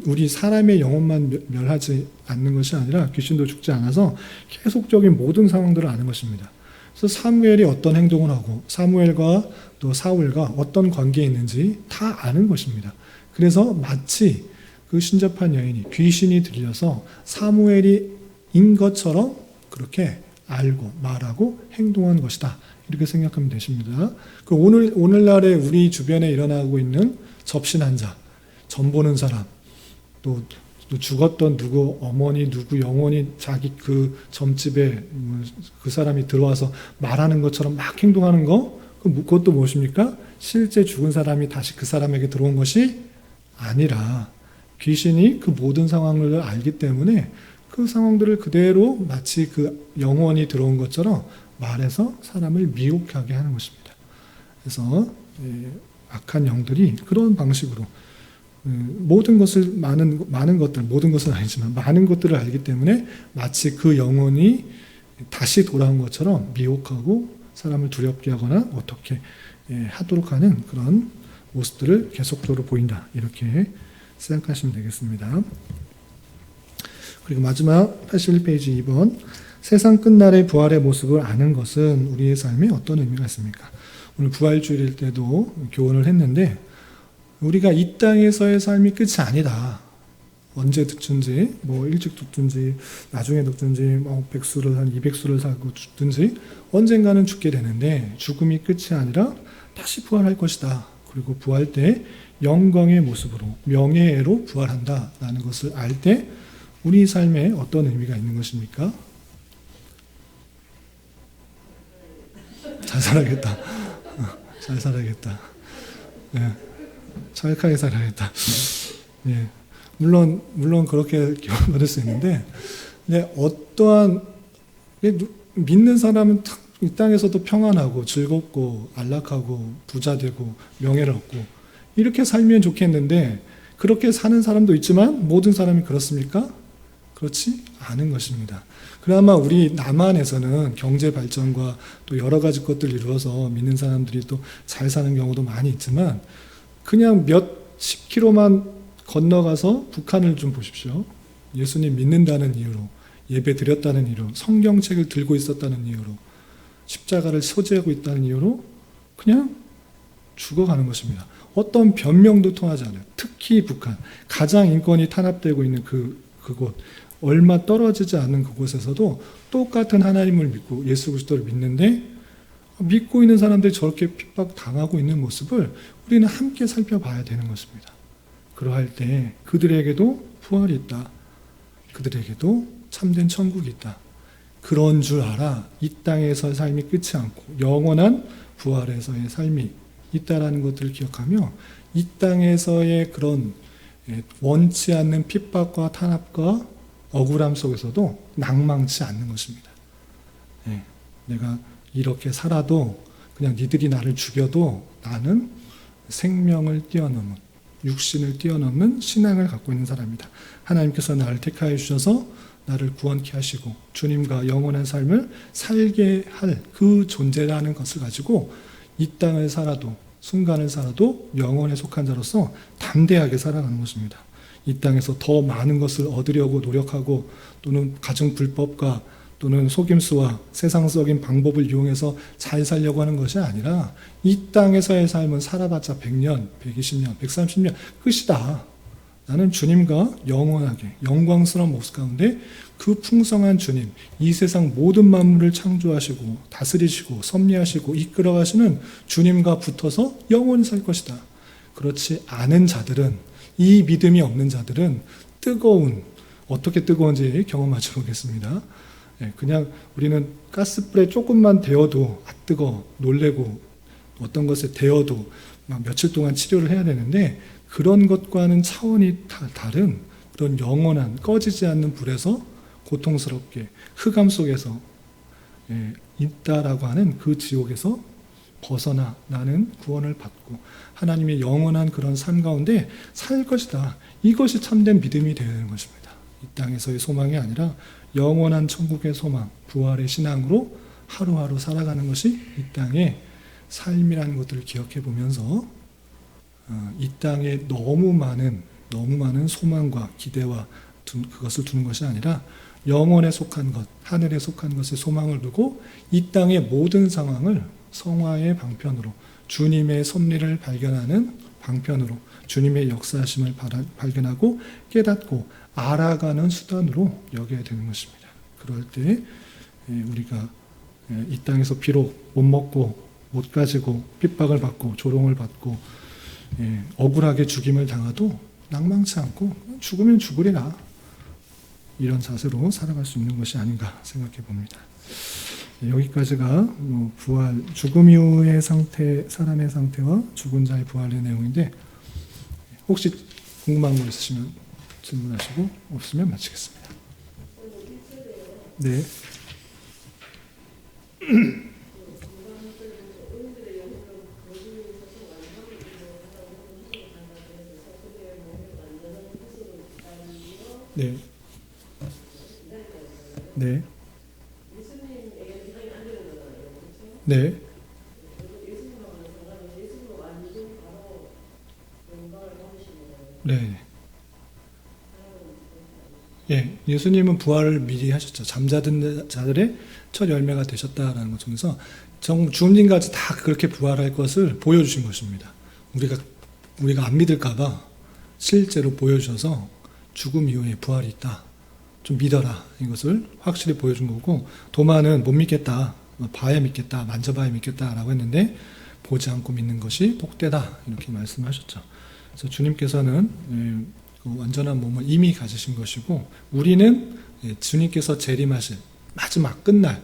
우리 사람의 영혼만 멸하지 않는 것이 아니라 귀신도 죽지 않아서 계속적인 모든 상황들을 아는 것입니다. 그래서 사무엘이 어떤 행동을 하고 사무엘과 또 사울과 어떤 관계에 있는지 다 아는 것입니다. 그래서 마치 그 신접한 여인이 귀신이 들려서 사무엘이 인 것처럼 그렇게 알고 말하고 행동한 것이다. 이렇게 생각하면 되십니다. 그 오늘날에 우리 주변에 일어나고 있는 접신 환자, 점 보는 사람, 또 죽었던 누구 어머니, 누구 영혼이 자기 그 점집에 그 사람이 들어와서 말하는 것처럼 막 행동하는 거, 그것도 무엇입니까? 실제 죽은 사람이 다시 그 사람에게 들어온 것이 아니라 귀신이 그 모든 상황을 알기 때문에 그 상황들을 그대로 마치 그 영혼이 들어온 것처럼 말해서 사람을 미혹하게 하는 것입니다. 그래서 악한 영들이 그런 방식으로 모든 것을 많은 것들, 모든 것은 아니지만 많은 것들을 알기 때문에 마치 그 영혼이 다시 돌아온 것처럼 미혹하고 사람을 두렵게 하거나 어떻게 하도록 하는 그런 모습들을 계속적으로 보인다. 이렇게 생각하시면 되겠습니다. 그리고 마지막 81페이지 2번 세상 끝날의 부활의 모습을 아는 것은 우리의 삶에 어떤 의미가 있습니까? 오늘 부활주일일 때도 교훈을 했는데 우리가 이 땅에서의 삶이 끝이 아니다. 언제 죽든지 일찍 죽든지 나중에 죽든지 100수를 한 200수를 살고 죽든지 언젠가는 죽게 되는데 죽음이 끝이 아니라 다시 부활할 것이다. 그리고 부활 때 영광의 모습으로 명예로 부활한다라는 것을 알 때 우리 삶에 어떤 의미가 있는 것입니까? 잘 살아야겠다. 잘 살아야겠다. 착하게 살아야겠다. 물론 그렇게 교훈 받을 수 있는데, 어떠한 믿는 사람은 이 땅에서도 평안하고 즐겁고 안락하고 부자되고 명예를 얻고 이렇게 살면 좋겠는데 그렇게 사는 사람도 있지만 모든 사람이 그렇습니까? 그렇지 않은 것입니다. 그나마 우리 남한에서는 경제 발전과 또 여러 가지 것들을 이루어서 믿는 사람들이 또 잘 사는 경우도 많이 있지만 그냥 몇십 킬로만 건너가서 북한을 좀 보십시오. 예수님 믿는다는 이유로 예배 드렸다는 이유로 성경책을 들고 있었다는 이유로 십자가를 소지하고 있다는 이유로 그냥 죽어가는 것입니다. 어떤 변명도 통하지 않아요. 특히 북한 가장 인권이 탄압되고 있는 그곳 얼마 떨어지지 않는 그곳에서도 똑같은 하나님을 믿고 예수 그리스도를 믿는데 믿고 있는 사람들이 저렇게 핍박당하고 있는 모습을 우리는 함께 살펴봐야 되는 것입니다. 그러할 때 그들에게도 부활이 있다. 그들에게도 참된 천국이 있다. 그런 줄 알아. 이 땅에서의 삶이 끝이 않고 영원한 부활에서의 삶이 있다라는 것들을 기억하며 이 땅에서의 그런 원치 않는 핍박과 탄압과 억울함 속에서도 낭망치 않는 것입니다. 내가 이렇게 살아도 그냥 니들이 나를 죽여도 나는 생명을 뛰어넘은 육신을 뛰어넘는 신앙을 갖고 있는 사람이다. 하나님께서 나를 택하여 주셔서 나를 구원케 하시고 주님과 영원한 삶을 살게 할 그 존재라는 것을 가지고 이 땅을 살아도 순간을 살아도 영혼에 속한 자로서 담대하게 살아가는 것입니다. 이 땅에서 더 많은 것을 얻으려고 노력하고 또는 가정불법과 또는 속임수와 세상적인 방법을 이용해서 잘 살려고 하는 것이 아니라 이 땅에서의 삶은 살아봤자 100년, 120년, 130년 끝이다. 나는 주님과 영원하게 영광스러운 모습 가운데 그 풍성한 주님, 이 세상 모든 만물을 창조하시고 다스리시고 섭리하시고 이끌어가시는 주님과 붙어서 영원히 살 것이다. 그렇지 않은 자들은 이 믿음이 없는 자들은 뜨거운 어떻게 뜨거운지 경험하지 보겠습니다. 예, 그냥 우리는 가스불에 조금만 데워도 아 뜨거 놀래고 어떤 것에 데워도 막 며칠 동안 치료를 해야 되는데 그런 것과는 차원이 다른 그런 영원한 꺼지지 않는 불에서 고통스럽게 흑암 속에서 있다라고 하는 그 지옥에서 벗어나 나는 구원을 받고 하나님의 영원한 그런 삶 가운데 살 것이다. 이것이 참된 믿음이 되어야 되는 것입니다. 이 땅에서의 소망이 아니라 영원한 천국의 소망, 부활의 신앙으로 하루하루 살아가는 것이 이 땅의 삶이라는 것들을 기억해 보면서 이 땅에 너무 많은 소망과 기대와 그것을 두는 것이 아니라 영원에 속한 것, 하늘에 속한 것에 소망을 두고 이 땅의 모든 상황을 성화의 방편으로 주님의 섭리를 발견하는 방편으로 주님의 역사하심을 발견하고 깨닫고 알아가는 수단으로 여겨야 되는 것입니다. 그럴 때 우리가 이 땅에서 비록 못 먹고 못 가지고 핍박을 받고 조롱을 받고 억울하게 죽임을 당하도 낭망치 않고 죽으면 죽으리라 이런 자세로 살아갈 수 있는 것이 아닌가 생각해 봅니다. 여기까지가 부활, 죽음 이후의 상태, 사람의 상태와 죽은 자의 부활의 내용인데 혹시 궁금한 거 있으시면 질문하시고 없으면 마치겠습니다. 네. 네. 네. 네. 네. 예, 예수님은 부활을 미리 하셨죠. 잠자던 자들의 첫 열매가 되셨다라는 것 중에서 주님까지 다 그렇게 부활할 것을 보여주신 것입니다. 우리가 안 믿을까봐 실제로 보여주셔서 죽음 이후에 부활이 있다. 좀 믿어라. 이것을 확실히 보여준 거고, 도마는 못 믿겠다. 봐야 믿겠다. 만져봐야 믿겠다라고 했는데 보지 않고 믿는 것이 복되다. 이렇게 말씀하셨죠. 그래서 주님께서는 완전한 몸을 이미 가지신 것이고 우리는 주님께서 재림하실 마지막 끝날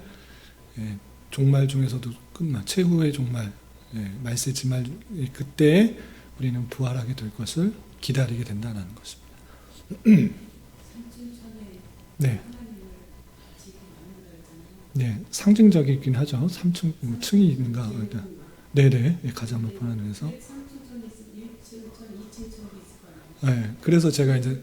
종말 중에서도 끝날 최후의 종말 말세지말 그때에 우리는 부활하게 될 것을 기다리게 된다는 것입니다. 네. 네, 상징적이긴 하죠. 3층, 층이 있는가. 네네, 가장 높은 하늘에서. 네, 그래서 제가 이제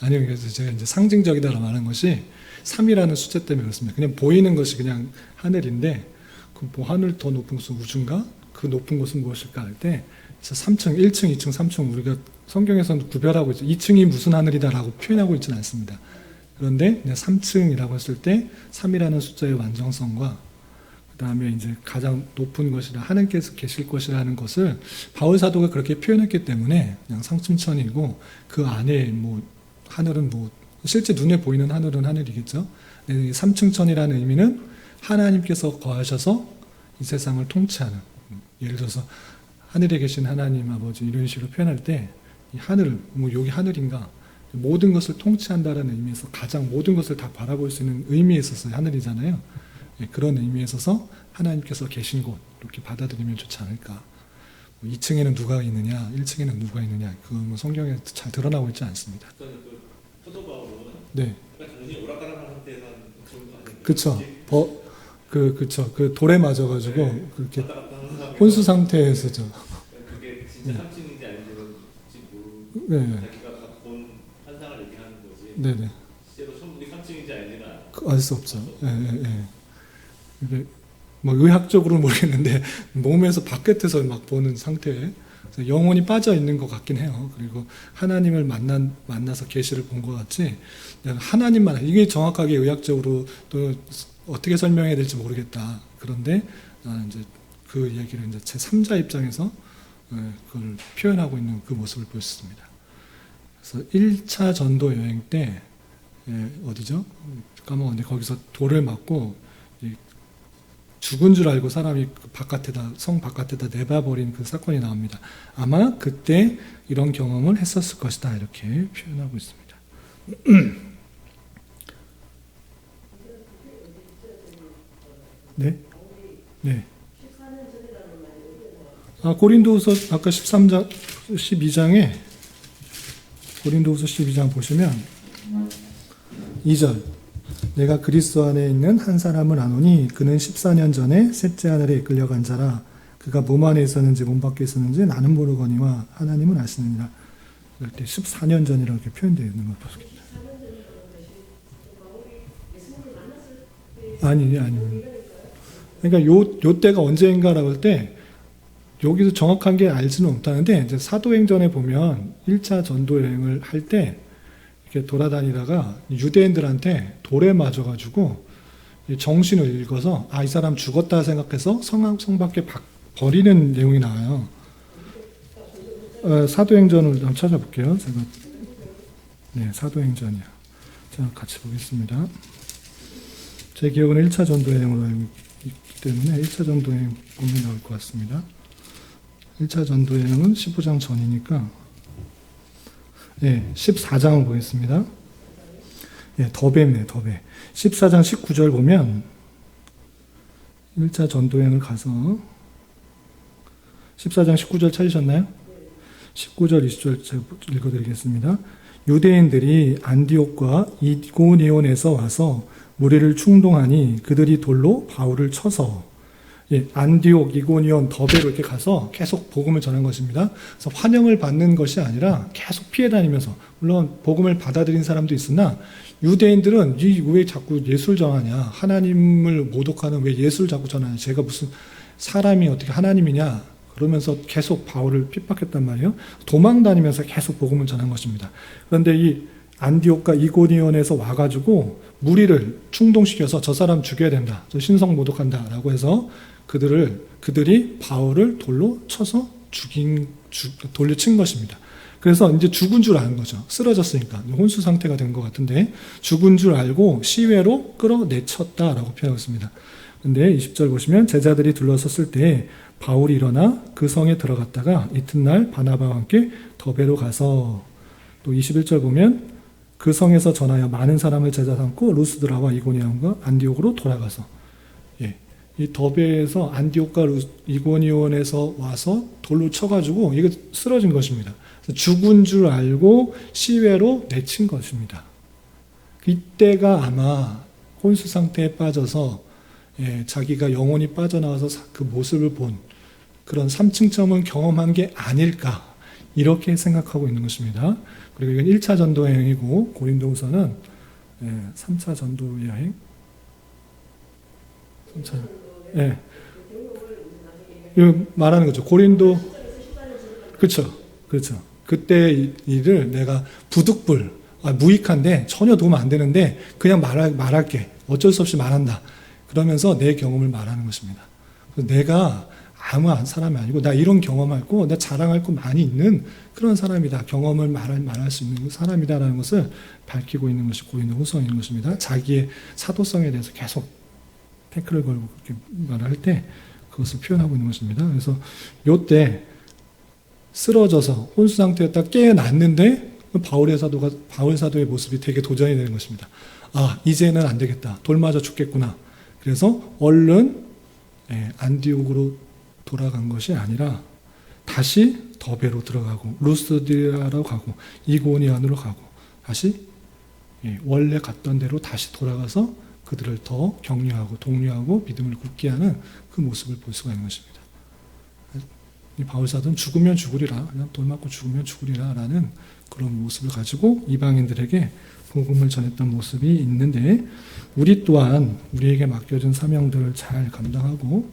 아니요, 그래서 제가 이제 상징적이다라고 말한 것이 3이라는 숫자 때문에 그렇습니다. 그냥 보이는 것이 그냥 하늘인데 그 뭐 하늘 더 높은 곳은 우주인가? 그 높은 곳은 무엇일까 할 때 3층, 1층, 2층, 3층 우리가 성경에서는 구별하고 있죠. 2층이 무슨 하늘이다라고 표현하고 있지는 않습니다. 그런데 3층이라고 했을 때 3이라는 숫자의 완전성과 그 다음에 이제 가장 높은 것이라 하나님께서 계실 것이라는 것을 바울 사도가 그렇게 표현했기 때문에 그냥 상층천이고 그 안에 뭐 하늘은 뭐 실제 눈에 보이는 하늘은 하늘이겠죠. 3층천이라는 의미는 하나님께서 거하셔서 이 세상을 통치하는, 예를 들어서 하늘에 계신 하나님 아버지 이런 식으로 표현할 때 이 하늘, 뭐 여기 하늘인가 모든 것을 통치한다는 의미에서 가장 모든 것을 다 바라볼 수 있는 의미에 있어서 하늘이잖아요. 그런 의미에 있어서 하나님께서 계신 곳 이렇게 받아들이면 좋지 않을까. 2층에는 누가 있느냐, 1층에는 누가 있느냐, 그건 뭐 성경에 잘 드러나고 있지 않습니다. 네.
정신이 오락가락한 상태에서
그쵸. 그쵸. 그 돌에 맞아가지고 그렇게 혼수 상태에서죠.
그게 진짜 3층인지 아닌지는
네.
자기가 본 환상을 얘기하는 거지.
네네.
실제로 천국이 3층인지 아닌지는
알 수 없죠. 예. 이게 뭐 의학적으로는 모르겠는데 몸에서 바깥에서 막 보는 상태에 영혼이 빠져 있는 것 같긴 해요. 그리고 하나님을 만나서 계시를 본 것 같지. 하나님만 이게 정확하게 의학적으로 또 어떻게 설명해야 될지 모르겠다. 그런데 나는 이제 그 얘기를 이제 제 3자 입장에서 그걸 표현하고 있는 그 모습을 보였습니다. 그래서 1차 전도 여행 때 어디죠? 까먹었는데 거기서 돌을 맞고 죽은 줄 알고 사람이 그 바깥에다 성 바깥에다 내봐버린 그 사건이 나옵니다. 아마 그때 이런 경험을 했었을 것이다 이렇게 표현하고 있습니다. 네, 네. 고린도후서 아까 13장 12장에 고린도후서 12장 보시면 2절 내가 그리스도 안에 있는 한 사람을 아노니 그는 14년 전에 셋째 하늘에 이끌려간 자라 그가 몸 안에 있었는지 몸 밖에 있었는지 나는 모르거니와 하나님은 아시느니라. 이럴 때 14년 전이라고 이렇게 표현되어 있는 걸 보십니다. 아니. 그러니까 요 때가 언제인가라고 할 때 여기서 정확한 게 알지는 못하는데 이제 사도행전에 보면 1차 전도 여행을 할 때 이렇게 돌아다니다가 유대인들한테 돌에 맞아가지고 정신을 읽어서 이 사람 죽었다 생각해서 성 밖에 버리는 내용이 나와요. 사도행전을 한번 찾아볼게요. 제가 네, 사도행전이요. 자, 같이 보겠습니다. 제 기억은 1차 전도 여행으로 알고 있기 때문에 1차 전도 여행 보면 나올 것 같습니다. 1차 전도 여행은 15장 전이니까 예, 14장을 보겠습니다. 예, 더베입니다. 더베. 14장 19절 보면 1차 전도여행을 가서 14장 19절 찾으셨나요? 19절 20절 제가 읽어드리겠습니다. 유대인들이 안디옥과 이고니온에서 와서 무리를 충동하니 그들이 돌로 바울을 쳐서 안디옥, 이고니온, 더베로 이렇게 가서 계속 복음을 전한 것입니다. 그래서 환영을 받는 것이 아니라 계속 피해 다니면서 물론 복음을 받아들인 사람도 있으나 유대인들은 왜 자꾸 예수를 전하냐, 하나님을 모독하는 왜 예수를 자꾸 전하냐, 제가 무슨 사람이 어떻게 하나님이냐 그러면서 계속 바울을 핍박했단 말이에요. 도망 다니면서 계속 복음을 전한 것입니다. 그런데 이 안디옥과 이고니온에서 와가지고 무리를 충동시켜서 저 사람 죽여야 된다, 저 신성 모독한다라고 해서 그들이 바울을 돌로 쳐서 돌려친 것입니다. 그래서 이제 죽은 줄 아는 거죠. 쓰러졌으니까 혼수 상태가 된 것 같은데 죽은 줄 알고 시외로 끌어내쳤다라고 표현했습니다. 근데 20절 보시면 제자들이 둘러섰을 때 바울이 일어나 그 성에 들어갔다가 이튿날 바나바와 함께 더베로 가서 또 21절 보면 그 성에서 전하여 많은 사람을 제자 삼고 루스드라와 이고니온과 안디옥으로 돌아가서 이 더베에서 안디옥과 이고니온에서 와서 돌로 쳐가지고 이게 쓰러진 것입니다. 죽은 줄 알고 시외로 내친 것입니다. 이때가 아마 혼수 상태에 빠져서 자기가 영혼이 빠져나와서 그 모습을 본 그런 삼층점을 경험한 게 아닐까 이렇게 생각하고 있는 것입니다. 그리고 이건 1차 전도 여행이고 고린도후서는 3차 전도 여행 3차 이거 말하는 거죠. 고린도 그렇죠. 그때 일을 내가 부득불 무익한데 전혀 도움 안 되는데 그냥 말할게. 어쩔 수 없이 말한다. 그러면서 내 경험을 말하는 것입니다. 내가 아무 사람이 아니고 나 이런 경험하고 나 자랑할 거 많이 있는 그런 사람이다. 경험을 말할 수 있는 사람이다라는 것을 밝히고 있는 것이 고린도후서인 것입니다. 자기의 사도성에 대해서 계속 태클을 걸고 그렇게 말할 때 그것을 표현하고 있는 것입니다. 그래서 요때 쓰러져서 혼수 상태였다 깨어났는데 바울 사도의 모습이 되게 도전이 되는 것입니다. 이제는 안 되겠다. 돌 맞아 죽겠구나. 그래서 얼른 안디옥으로 돌아간 것이 아니라 다시 더베로 들어가고 루스드라로 가고 이고니온으로 가고 다시 원래 갔던 대로 다시 돌아가서 그들을 더 격려하고 독려하고 믿음을 굳게 하는 그 모습을 볼 수가 있는 것입니다. 이 바울사도는 죽으면 죽으리라, 그냥 돌 맞고 죽으면 죽으리라 라는 그런 모습을 가지고 이방인들에게 복음을 전했던 모습이 있는데 우리 또한 우리에게 맡겨진 사명들을 잘 감당하고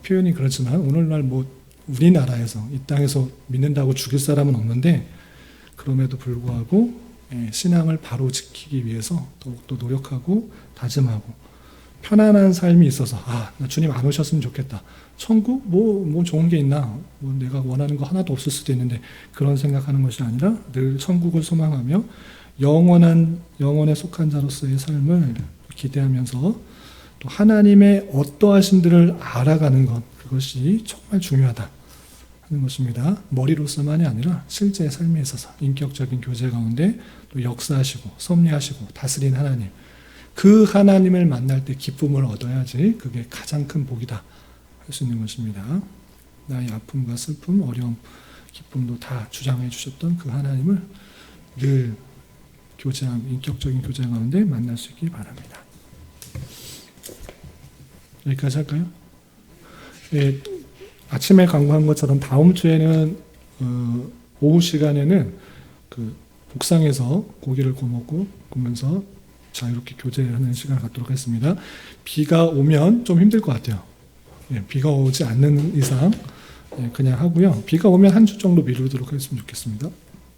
표현이 그렇지만 오늘날 우리나라에서 이 땅에서 믿는다고 죽일 사람은 없는데 그럼에도 불구하고 신앙을 바로 지키기 위해서 더욱더 노력하고 다짐하고 편안한 삶이 있어서 나 주님 안 오셨으면 좋겠다. 천국 뭐 좋은 게 있나? 내가 원하는 거 하나도 없을 수도 있는데 그런 생각하는 것이 아니라 늘 천국을 소망하며 영원에 속한 자로서의 삶을 기대하면서 또 하나님의 어떠하심들을 알아가는 것, 그것이 정말 중요하다 하는 것입니다. 머리로서만이 아니라 실제 삶에 있어서 인격적인 교제 가운데 또 역사하시고 섭리하시고 다스린 하나님, 그 하나님을 만날 때 기쁨을 얻어야지 그게 가장 큰 복이다 할 수 있는 것입니다. 나의 아픔과 슬픔, 어려움, 기쁨도 다 주장해 주셨던 그 하나님을 늘 교제하고 인격적인 교제 가운데 만날 수 있기 바랍니다. 여기까지 할까요? 예, 아침에 강구한 것처럼 다음 주에는 오후 시간에는 그 복상에서 고기를 구워 먹으면서 자유롭게 교제하는 시간을 갖도록 하겠습니다. 비가 오면 좀 힘들 것 같아요. 예, 비가 오지 않는 이상 그냥 하고요. 비가 오면 한 주 정도 미루도록 했으면 좋겠습니다.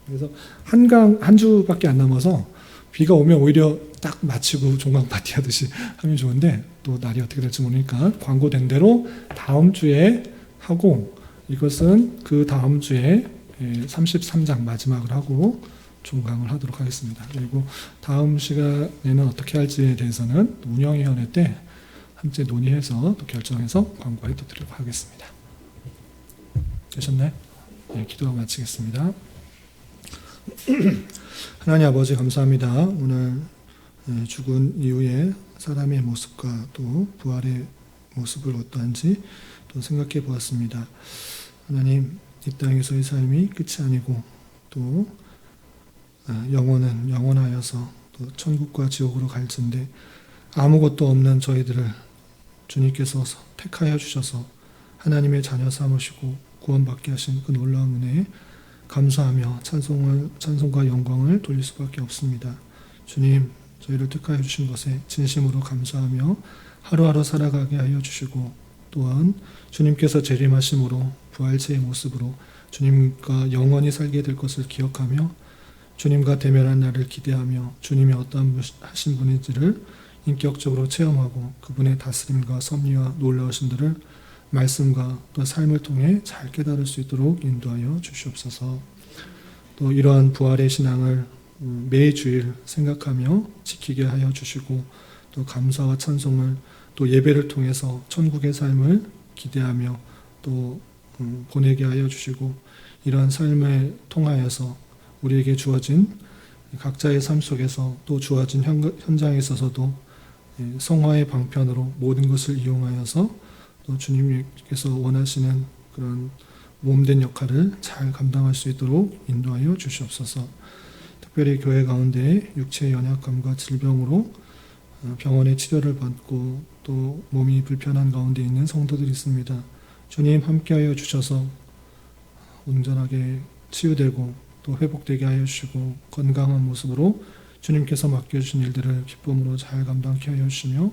그래서 한 주밖에 안 남아서 비가 오면 오히려 딱 마치고 종강 파티 하듯이 하면 좋은데 또 날이 어떻게 될지 모르니까 광고된 대로 다음 주에 하고 이것은 그 다음 주에 33장 마지막을 하고 종강을 하도록 하겠습니다. 그리고 다음 시간에는 어떻게 할지에 대해서는 운영위원회 때 함께 논의해서 또 결정해서 광고에 또 드리도록 하겠습니다. 되셨나요? 네, 기도하고 마치겠습니다. 하나님 아버지 감사합니다. 오늘 죽은 이후에 사람의 모습과 또 부활의 모습을 어떠한지 또 생각해 보았습니다. 하나님, 이 땅에서의 삶이 끝이 아니고 또 영혼은 영원하여서 또 천국과 지옥으로 갈진데 아무것도 없는 저희들을 주님께서 택하여 주셔서 하나님의 자녀 삼으시고 구원받게 하신 그 놀라운 은혜에 감사하며 찬송과 영광을 돌릴 수밖에 없습니다. 주님, 저희를 택하여 주신 것에 진심으로 감사하며 하루하루 살아가게 하여 주시고 또한 주님께서 재림하심으로 부활체의 모습으로 주님과 영원히 살게 될 것을 기억하며 주님과 대면한 날을 기대하며 주님이 어떠한 하신 분인지를 인격적으로 체험하고 그분의 다스림과 섭리와 놀라우심들을 말씀과 또 삶을 통해 잘 깨달을 수 있도록 인도하여 주시옵소서. 또 이러한 부활의 신앙을 매주일 생각하며 지키게 하여 주시고 또 감사와 찬송을 또 예배를 통해서 천국의 삶을 기대하며 또 보내게 하여 주시고 이러한 삶을 통하여서 우리에게 주어진 각자의 삶 속에서 또 주어진 현장에 있어서도 성화의 방편으로 모든 것을 이용하여서 또 주님께서 원하시는 그런 몸된 역할을 잘 감당할 수 있도록 인도하여 주시옵소서. 특별히 교회 가운데 육체의 연약함과 질병으로 병원의 치료를 받고 또 몸이 불편한 가운데 있는 성도들이 있습니다. 주님 함께하여 주셔서 온전하게 치유되고 또 회복되게 하여 주시고 건강한 모습으로 주님께서 맡겨주신 일들을 기쁨으로 잘 감당케 하여 주시며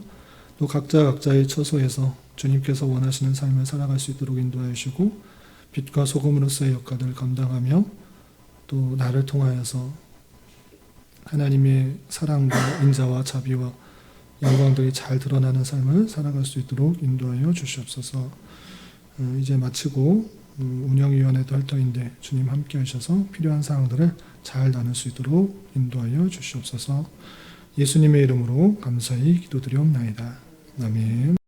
또 각자의 처소에서 주님께서 원하시는 삶을 살아갈 수 있도록 인도하여 주시고 빛과 소금으로서의 역할을 감당하며 또 나를 통하여서 하나님의 사랑과 인자와 자비와 영광들이 잘 드러나는 삶을 살아갈 수 있도록 인도하여 주시옵소서. 이제 마치고 운영위원회도 활동인데 주님 함께 하셔서 필요한 사항들을 잘 나눌 수 있도록 인도하여 주시옵소서. 예수님의 이름으로 감사히 기도드리옵나이다. 아멘.